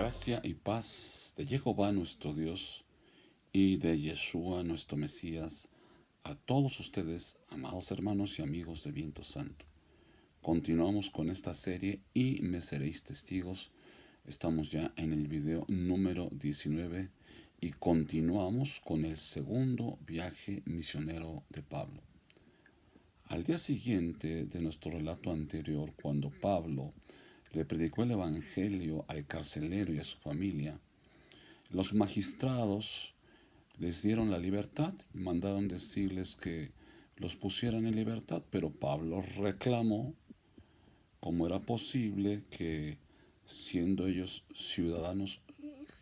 Gracia y paz de Jehová nuestro Dios y de Yeshua nuestro Mesías a todos ustedes, amados hermanos y amigos de Viento Santo. Continuamos con esta serie y me seréis testigos. Estamos ya en el video número 19 y continuamos con el segundo viaje misionero de Pablo. Al día siguiente de nuestro relato anterior, cuando Pablo le predicó el Evangelio al carcelero y a su familia, los magistrados les dieron la libertad, mandaron decirles que los pusieran en libertad, pero Pablo reclamó cómo era posible que, siendo ellos ciudadanos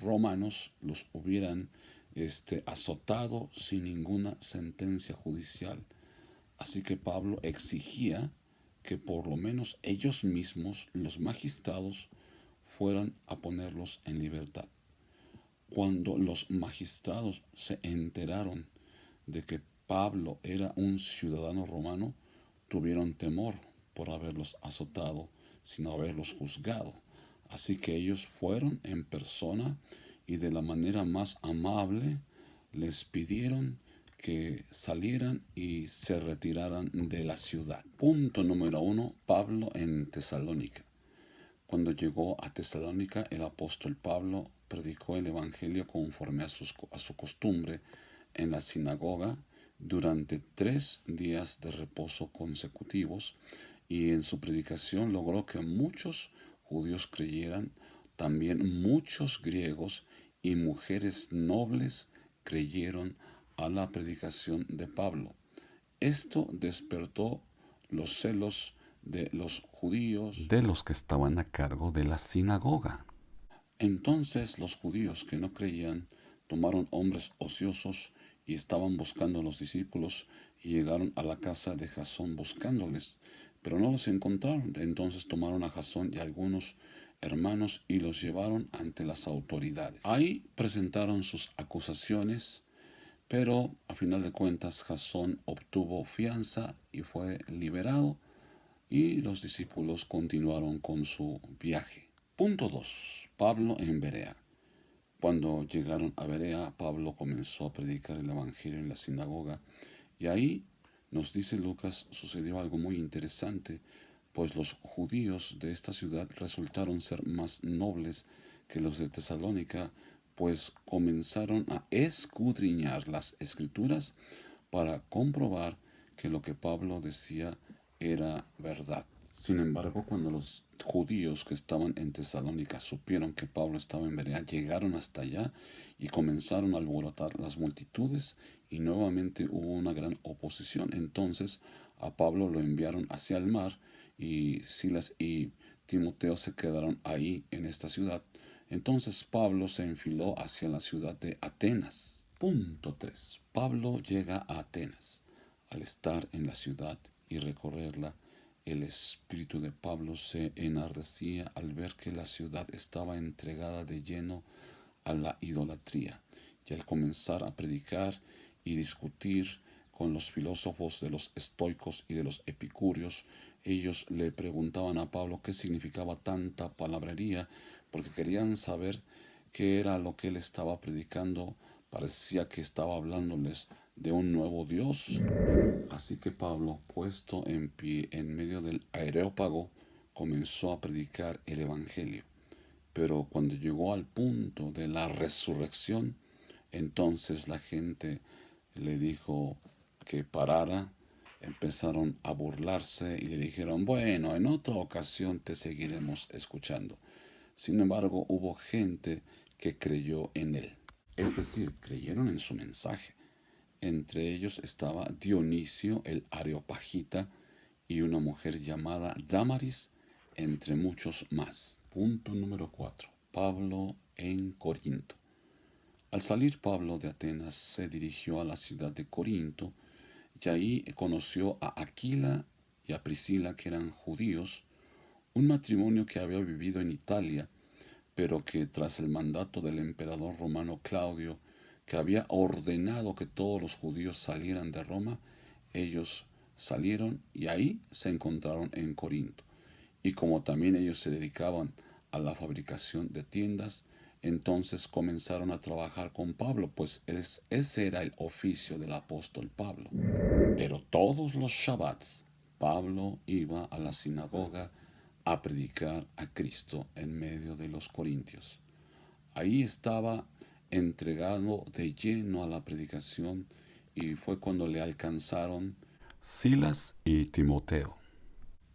romanos, los hubieran azotado sin ninguna sentencia judicial. Así que Pablo exigía que por lo menos ellos mismos, los magistrados, fueran a ponerlos en libertad. Cuando los magistrados se enteraron de que Pablo era un ciudadano romano, tuvieron temor por haberlos azotado, sin haberlos juzgado. Así que ellos fueron en persona y de la manera más amable les pidieron que salieran y se retiraran de la ciudad. Punto número 1. Pablo en Tesalónica. Cuando llegó a Tesalónica, el apóstol Pablo predicó el Evangelio conforme a su costumbre en la sinagoga durante 3 días de reposo consecutivos, y en su predicación logró que muchos judíos creyeran, también muchos griegos y mujeres nobles creyeron a la predicación de Pablo. Esto despertó los celos de los judíos, de los que estaban a cargo de la sinagoga. Entonces los judíos que no creían tomaron hombres ociosos y estaban buscando a los discípulos, y llegaron a la casa de Jasón buscándoles, pero no los encontraron. Entonces tomaron a Jasón y a algunos hermanos y los llevaron ante las autoridades. Ahí presentaron sus acusaciones, pero a final de cuentas Jasón obtuvo fianza y fue liberado, y los discípulos continuaron con su viaje. Punto 2. Pablo en Berea. Cuando llegaron a Berea, Pablo comenzó a predicar el Evangelio en la sinagoga, y ahí, nos dice Lucas, sucedió algo muy interesante, pues los judíos de esta ciudad resultaron ser más nobles que los de Tesalónica, pues comenzaron a escudriñar las escrituras para comprobar que lo que Pablo decía era verdad. Sin embargo, cuando los judíos que estaban en Tesalónica supieron que Pablo estaba en Berea, llegaron hasta allá y comenzaron a alborotar las multitudes, y nuevamente hubo una gran oposición. Entonces a Pablo lo enviaron hacia el mar, y Silas y Timoteo se quedaron ahí en esta ciudad. Entonces Pablo se enfiló hacia la ciudad de Atenas. Punto 3. Pablo llega a Atenas. Al estar en la ciudad y recorrerla, el espíritu de Pablo se enardecía al ver que la ciudad estaba entregada de lleno a la idolatría, y al comenzar a predicar y discutir con los filósofos de los estoicos y de los epicúreos, ellos le preguntaban a Pablo qué significaba tanta palabrería, porque querían saber qué era lo que él estaba predicando. Parecía que estaba hablándoles de un nuevo Dios. Así que Pablo, puesto en pie en medio del Areópago, comenzó a predicar el Evangelio. Pero cuando llegó al punto de la resurrección, entonces la gente le dijo que parara. Empezaron a burlarse y le dijeron: bueno, en otra ocasión te seguiremos escuchando. Sin embargo, hubo gente que creyó en él, es decir, creyeron en su mensaje. Entre ellos estaba Dionisio el Areopagita y una mujer llamada Dámaris, entre muchos más. Punto número 4. Pablo en Corinto. Al salir Pablo de Atenas, se dirigió a la ciudad de Corinto, y ahí conoció a Aquila y a Priscila, que eran judíos, un matrimonio que había vivido en Italia, pero que tras el mandato del emperador romano Claudio, que había ordenado que todos los judíos salieran de Roma, ellos salieron y ahí se encontraron en Corinto. Y como también ellos se dedicaban a la fabricación de tiendas, Entonces comenzaron a trabajar con Pablo, pues ese era el oficio del apóstol Pablo. Pero todos los Shabbats, Pablo iba a la sinagoga a predicar a Cristo en medio de los corintios. Ahí estaba entregado de lleno a la predicación y fue cuando le alcanzaron Silas y Timoteo.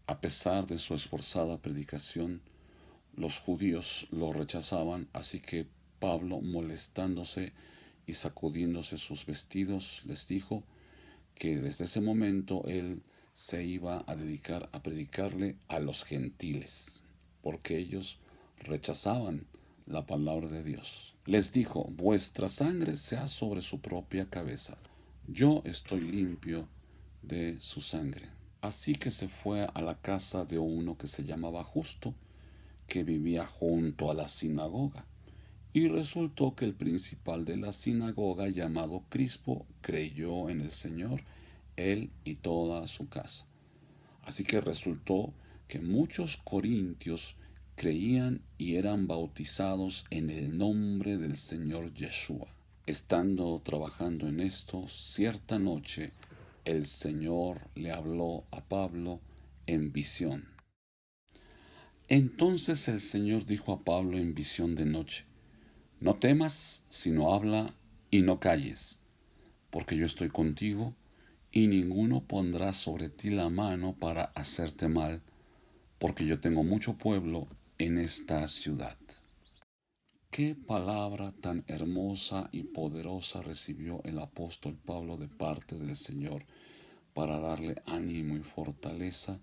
A pesar de su esforzada predicación, los judíos lo rechazaban, así que Pablo, molestándose y sacudiéndose sus vestidos, les dijo que desde ese momento él se iba a dedicar a predicarle a los gentiles, porque ellos rechazaban la palabra de Dios. Les dijo: vuestra sangre sea sobre su propia cabeza. Yo estoy limpio de su sangre. Así que se fue a la casa de uno que se llamaba Justo, que vivía junto a la sinagoga. Y resultó que el principal de la sinagoga, llamado Crispo, creyó en el Señor, él y toda su casa. Así que resultó que muchos corintios creían y eran bautizados en el nombre del Señor Yeshua. Estando trabajando en esto, cierta noche el Señor le habló a Pablo en visión. Entonces el Señor dijo a Pablo en visión de noche: no temas, sino habla y no calles, porque yo estoy contigo, y ninguno pondrá sobre ti la mano para hacerte mal, porque yo tengo mucho pueblo en esta ciudad. Qué palabra tan hermosa y poderosa recibió el apóstol Pablo de parte del Señor para darle ánimo y fortaleza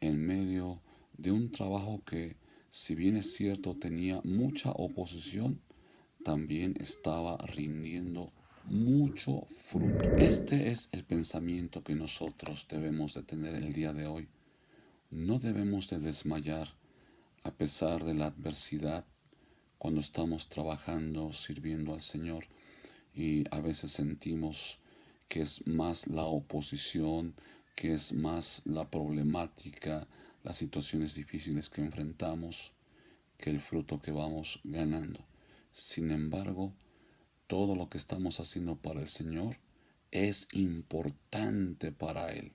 en medio de un trabajo que, si bien es cierto, tenía mucha oposición, también estaba rindiendo mucho fruto. Este es el pensamiento que nosotros debemos de tener el día de hoy. No debemos de desmayar a pesar de la adversidad cuando estamos trabajando, sirviendo al Señor, y a veces sentimos que es más la oposición, que es más la problemática, las situaciones difíciles que enfrentamos, que el fruto que vamos ganando. Sin embargo, todo lo que estamos haciendo para el Señor es importante para Él,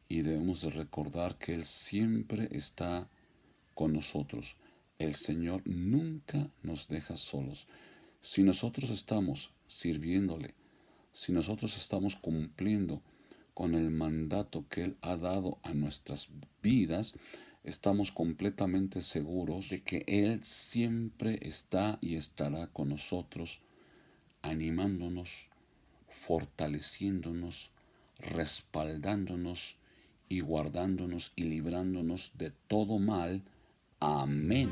y debemos de recordar que Él siempre está con nosotros. El Señor nunca nos deja solos. Si nosotros estamos sirviéndole, si nosotros estamos cumpliendo con el mandato que Él ha dado a nuestras vidas, estamos completamente seguros de que Él siempre está y estará con nosotros, animándonos, fortaleciéndonos, respaldándonos y guardándonos y librándonos de todo mal. Amén.